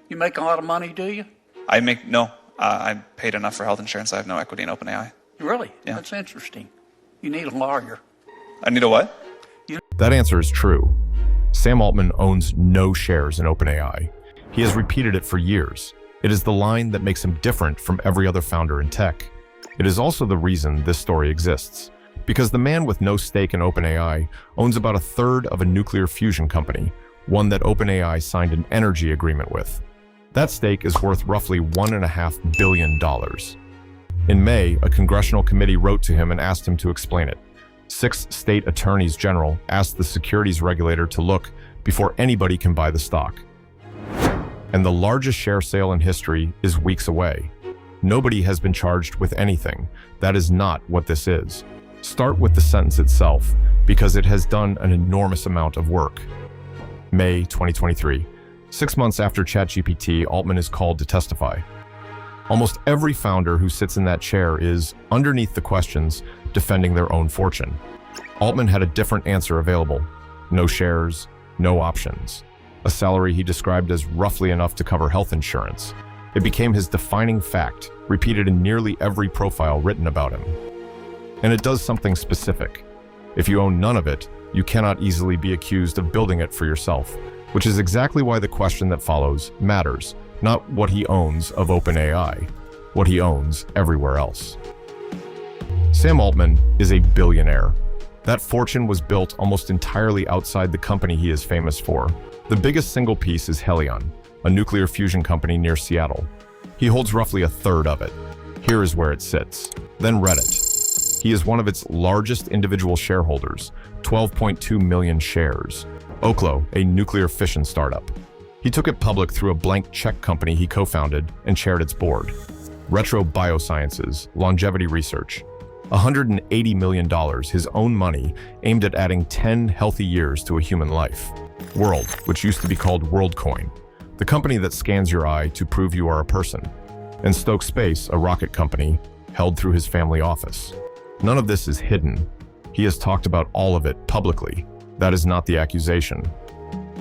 You make a lot of money, do you? No. I paid enough for health insurance. I have no equity in OpenAI. Really? Yeah. That's interesting. You need a lawyer. I need a what? That answer is true. Sam Altman owns no shares in OpenAI. He has repeated it for years. It is the line that makes him different from every other founder in tech. It is also the reason this story exists. Because the man with no stake in OpenAI owns about a third of a nuclear fusion company, one that OpenAI signed an energy agreement with. That stake is worth roughly $1.5 billion. In May, a congressional committee wrote to him and asked him to explain it. 6 state attorneys general asked the securities regulator to look before anybody can buy the stock. And the largest share sale in history is weeks away. Nobody has been charged with anything. That is not what this is. Start with the sentence itself, because it has done an enormous amount of work. May 2023. 6 months after ChatGPT, Altman is called to testify. Almost every founder who sits in that chair is, underneath the questions, defending their own fortune. Altman had a different answer available. No shares, no options. A salary he described as roughly enough to cover health insurance. It became his defining fact, repeated in nearly every profile written about him. And it does something specific. If you own none of it, you cannot easily be accused of building it for yourself, which is exactly why the question that follows matters, not what he owns of OpenAI, what he owns everywhere else. Sam Altman is a billionaire. That fortune was built almost entirely outside the company he is famous for. The biggest single piece is Helion, a nuclear fusion company near Seattle. He holds roughly a third of it. Here is where it sits. Then Reddit. He is one of its largest individual shareholders, 12.2 million shares. Oklo, a nuclear fission startup. He took it public through a blank check company he co-founded and chaired its board. Retro Biosciences, longevity research. $180 million, his own money, aimed at adding 10 healthy years to a human life. World, which used to be called Worldcoin, the company that scans your eye to prove you are a person. And Stoke Space, a rocket company, held through his family office. None of this is hidden. He has talked about all of it publicly. That is not the accusation.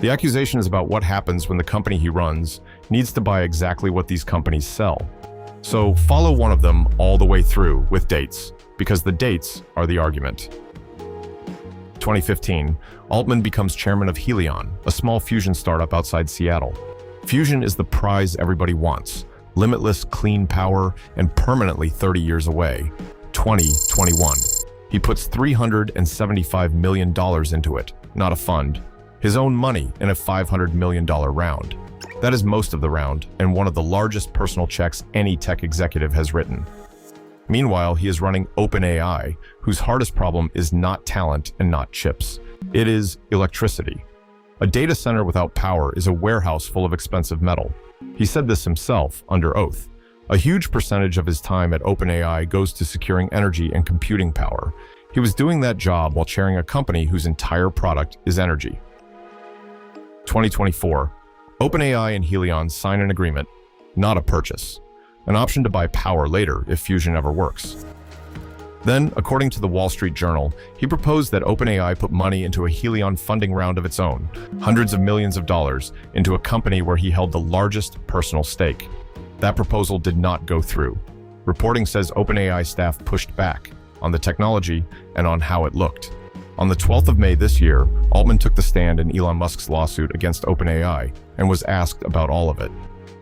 The accusation is about what happens when the company he runs needs to buy exactly what these companies sell. So follow one of them all the way through with dates, because the dates are the argument. 2015, Altman becomes chairman of Helion, a small fusion startup outside Seattle. Fusion is the prize everybody wants. Limitless clean power and permanently 30 years away. 2021. He puts $375 million into it, not a fund. His own money in a $500 million round. That is most of the round, and one of the largest personal checks any tech executive has written. Meanwhile, he is running OpenAI, whose hardest problem is not talent and not chips. It is electricity. A data center without power is a warehouse full of expensive metal. He said this himself, under oath. A huge percentage of his time at OpenAI goes to securing energy and computing power. He was doing that job while chairing a company whose entire product is energy. 2024. OpenAI and Helion sign an agreement, not a purchase. An option to buy power later if fusion ever works. Then, according to the Wall Street Journal, he proposed that OpenAI put money into a Helion funding round of its own, hundreds of millions of dollars, into a company where he held the largest personal stake. That proposal did not go through. Reporting says OpenAI staff pushed back on the technology and on how it looked. On the 12th of May this year, Altman took the stand in Elon Musk's lawsuit against OpenAI and was asked about all of it.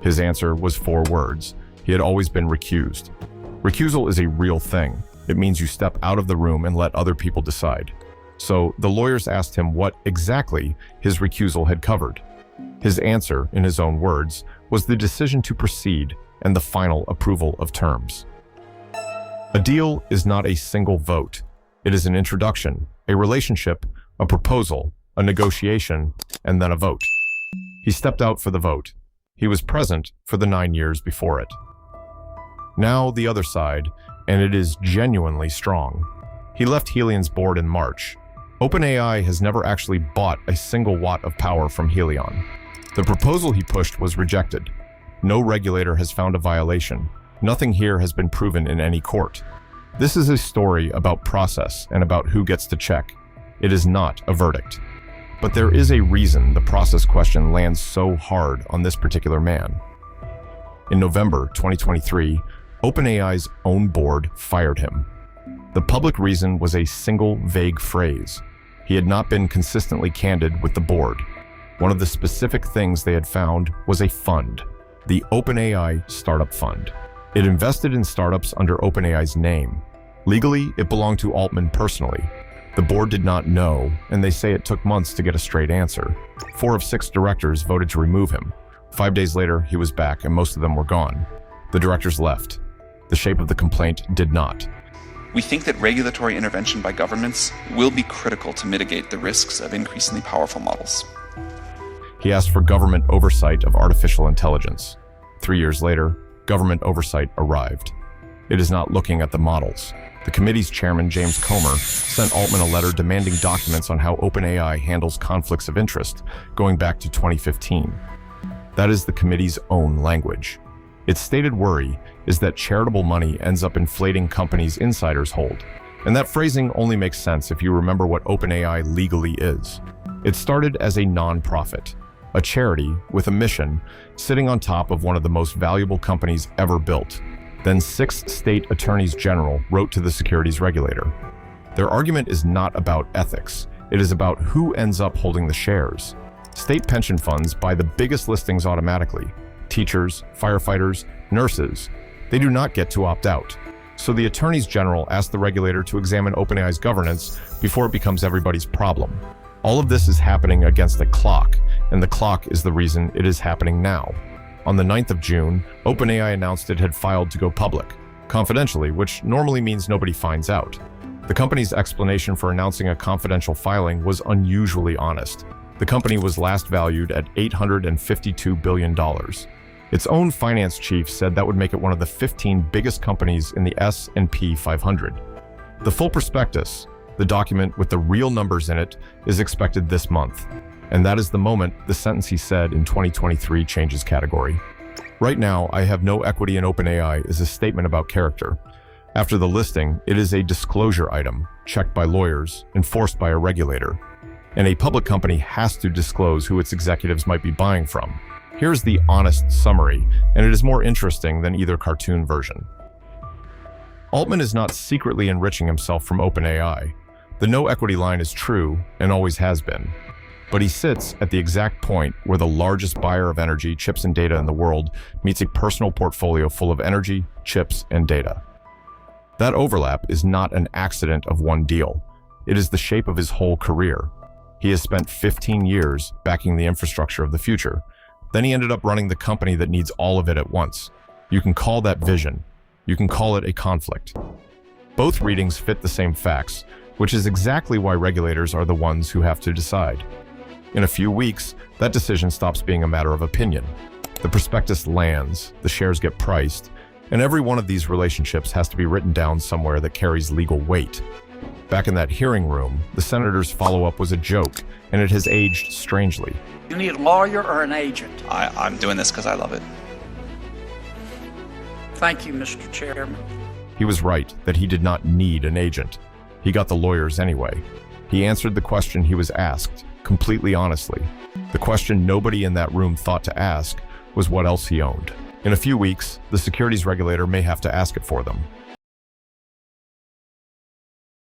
His answer was 4 words. He had always been recused. Recusal is a real thing. It means you step out of the room and let other people decide. So the lawyers asked him what exactly his recusal had covered. His answer, in his own words, was the decision to proceed and the final approval of terms. A deal is not a single vote. It is an introduction, a relationship, a proposal, a negotiation, and then a vote. He stepped out for the vote. He was present for the 9 years before it. Now the other side, and it is genuinely strong. He left Helion's board in March. OpenAI has never actually bought a single watt of power from Helion. The proposal he pushed was rejected. No regulator has found a violation. Nothing here has been proven in any court. This is a story about process and about who gets to check. It is not a verdict. But there is a reason the process question lands so hard on this particular man. In November 2023, OpenAI's own board fired him. The public reason was a single vague phrase. He had not been consistently candid with the board. One of the specific things they had found was a fund, the OpenAI Startup Fund. It invested in startups under OpenAI's name. Legally, it belonged to Altman personally. The board did not know, and they say it took months to get a straight answer. 4 of 6 directors voted to remove him. 5 days later, he was back, and most of them were gone. The directors left. The shape of the complaint did not. We think that regulatory intervention by governments will be critical to mitigate the risks of increasingly powerful models. He asked for government oversight of artificial intelligence. 3 years later, government oversight arrived. It is not looking at the models. The committee's chairman, James Comer, sent Altman a letter demanding documents on how OpenAI handles conflicts of interest, going back to 2015. That is the committee's own language. Its stated worry is that charitable money ends up inflating companies insiders hold. And that phrasing only makes sense if you remember what OpenAI legally is. It started as a non-profit, a charity with a mission sitting on top of one of the most valuable companies ever built. Then 6 state attorneys general wrote to the securities regulator. Their argument is not about ethics. It is about who ends up holding the shares. State pension funds buy the biggest listings automatically. Teachers, firefighters, nurses. They do not get to opt out. So the attorneys general asked the regulator to examine OpenAI's governance before it becomes everybody's problem. All of this is happening against a clock, and the clock is the reason it is happening now. On the 9th of June, OpenAI announced it had filed to go public, confidentially, which normally means nobody finds out. The company's explanation for announcing a confidential filing was unusually honest. The company was last valued at $852 billion. Its own finance chief said that would make it one of the 15 biggest companies in the S&P 500. The full prospectus, the document with the real numbers in it, is expected this month. And that is the moment the sentence he said in 2023 changes category. Right now, I have no equity in OpenAI is a statement about character. After the listing, it is a disclosure item, checked by lawyers, enforced by a regulator. And a public company has to disclose who its executives might be buying from. Here's the honest summary, and it is more interesting than either cartoon version. Altman is not secretly enriching himself from OpenAI. The no equity line is true and always has been. But he sits at the exact point where the largest buyer of energy, chips, and data in the world meets a personal portfolio full of energy, chips, and data. That overlap is not an accident of one deal. It is the shape of his whole career. He has spent 15 years backing the infrastructure of the future. Then he ended up running the company that needs all of it at once. You can call that vision. You can call it a conflict. Both readings fit the same facts, which is exactly why regulators are the ones who have to decide. In a few weeks, that decision stops being a matter of opinion. The prospectus lands, the shares get priced, and every one of these relationships has to be written down somewhere that carries legal weight. Back in that hearing room, the senator's follow-up was a joke, and it has aged strangely. You need a lawyer or an agent? I'm doing this because I love it. Thank you, Mr. Chairman. He was right that he did not need an agent. He got the lawyers anyway. He answered the question he was asked, completely honestly. The question nobody in that room thought to ask was what else he owned. In a few weeks, the securities regulator may have to ask it for them.